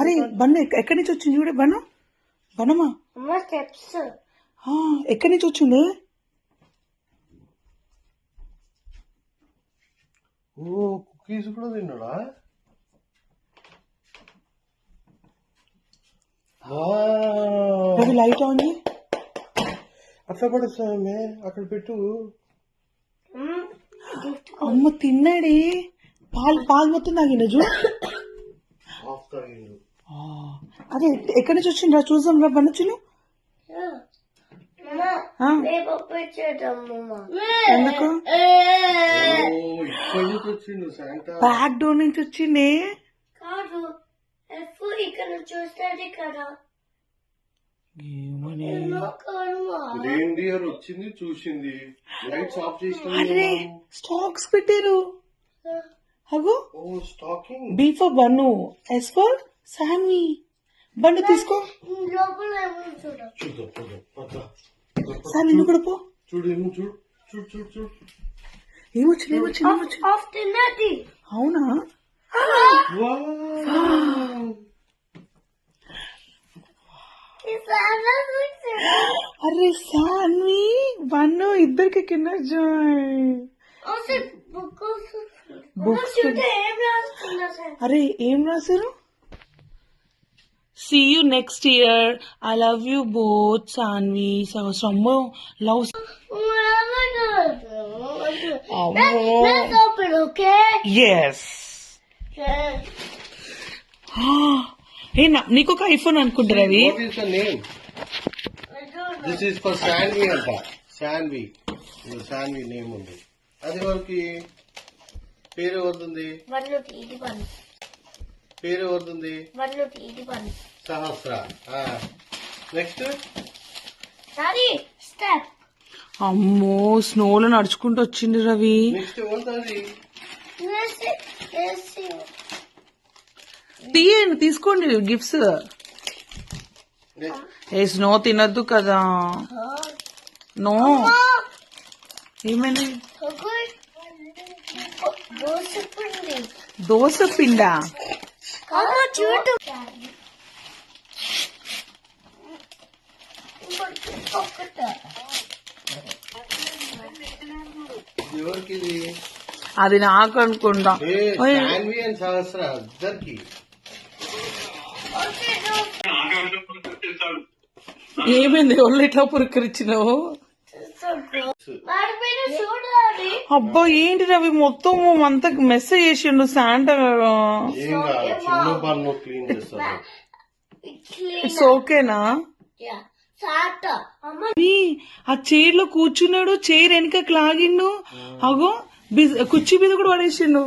అరే బన్ను ఎక్కడి నుంచి వచ్చింది చూడే బన్ను బనమా స్టెప్స్ ఎక్కడి నుంచి వచ్చిండే ఓ కుకీస్ కూడా తిన్నాడా రవి లైట్ ఆన్ చేయి అట్లా పడుతుంది అక్కడ పెట్టు అమ్మ తిన్నాడే పాలు మొత్తం తాగిండు చూడు అదే ఎక్కడి నుంచి వచ్చిండ్రా చూసాం రా బండచులు ఎందుకు బ్యాక్ డోర్ నుంచి వచ్చిండే కాదు ఇక్కడ చూస్తే కదా రెయిన్డియర్ వచ్చింది చూసింది లైట్స్ ఆఫ్ చేసి అరే స్టాక్స్ పెట్టారు అగో stocking B for bun S for Saanvi బండి తీసుకో సార్ నిన్ను కూడా పో చూడు ఏమో చూడు చూడు చూడు చూడు ఏమొచ్చింది ఏమొచ్చింది అవునా అరే సాన్వి బన్ను ఇద్దరికి కింద జాయ్ బుక్స్ అరే ఏం రాశారు See you next year. I love you both, Sanvi. Sammo love. Let's open, okay? Yes. Hey, నీకు ఒక ఐఫోన్ అనుకుంటారు అవి. What is the name? This is for Sanvi anta. Sanvi. Sanvi name ఉంది. అది వరకు పేరు ఎవరిది? పేరు ఎవరిది? సహస్ర. నెక్స్ట్ స్టెప్ అమ్మో స్నోలో నడుచుకుంటూ వచ్చింది రవి. నెక్స్ట్ ఏమంటుంది? తీయండి తీసుకోండి గిఫ్ట్స్. ఏ స్నో తినద్దు కదా. నో ఏమని దోశ పిండా చూడు ఎవరికి ఇది? అది నాకు అనుకుంటా. సాన్వి అండ్ సహస్ర ఇద్దరికి. ఏమైంది ఒళ్ళు ఇట్లా పురకరిచ్చినావు? అబ్బా ఏంటి రవి మొత్తం అంతా మెసేజ్ చేసిండు శాంటా. ఇట్స్ ఓకేనా? ఆ చైర్ లో కూర్చున్నాడు, చైర్ వెనక లాగిండు, అగో కుర్చీ మీద కూడా పడేసిండు.